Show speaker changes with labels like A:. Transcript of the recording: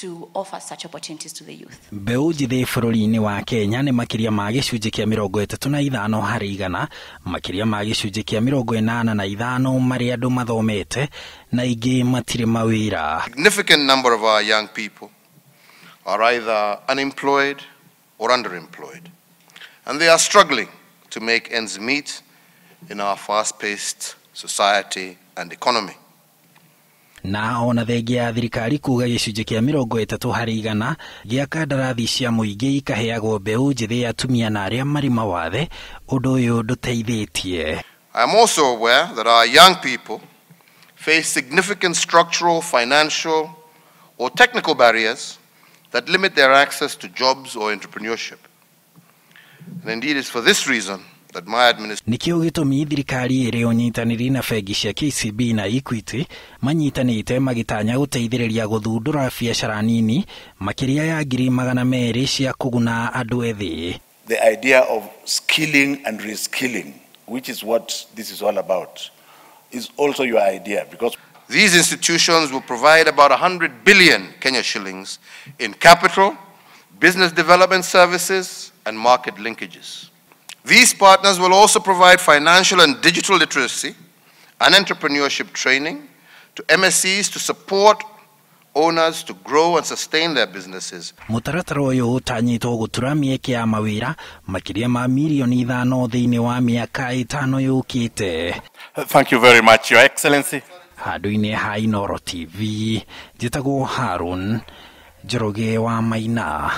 A: to offer such opportunities to the youth.
B: Mbeũ njĩthĩ bũrũri-inĩ wa Kenya nĩ makĩria ma gĩcunjĩ kĩa 35 harĩ igana, makĩria ma gĩcunjĩ kĩa 85 marĩ andũ mathomete na ingĩ matirĩ mawira.
C: Significant number of our young people are either unemployed or underemployed, and they are struggling to make ends meet in our fast-paced society and economy.
B: Na ona thengia thirikari kuga gĩcunjĩ kĩa 30 harĩ igana gĩa kandarathi cia mũingĩ ikaheagwo mbeũ njĩthĩ atumia na arĩa marĩ mawathe, ũndũ ũyũ ndũteithĩtie.
C: I am also aware that our young people face significant structural, financial or technical barriers that limit their access to jobs or entrepreneurship. And indeed it's for this reason that my administration
B: nikio gĩtũmi thirikari ĩrĩ ũnyitanĩri na bengi cia KCB na Equity manyitanĩte magĩtanya gũteithĩrĩria gũthundũra biacara nini makĩria ya 200,000 cia kũguna andũ ethĩ.
D: The idea of skilling and reskilling, which is what this is all about, is also your idea, because
C: these institutions will provide about 100 billion Kenya shillings in capital, business development services and market linkages. These partners will also provide financial and digital literacy and entrepreneurship training to MSCs to support owners to grow and sustain their businesses.
B: Mũtaratara ũyũ ũtanyĩtwo gũtura mieke ya mawira makĩria ma mirioni 5 thĩinĩ wa miaka 5 yukite.
E: Thank you very much, Your Excellency.
B: Handũ-inĩ ha Inooro TV, njĩtagwo Harun Njoroge wa Maina.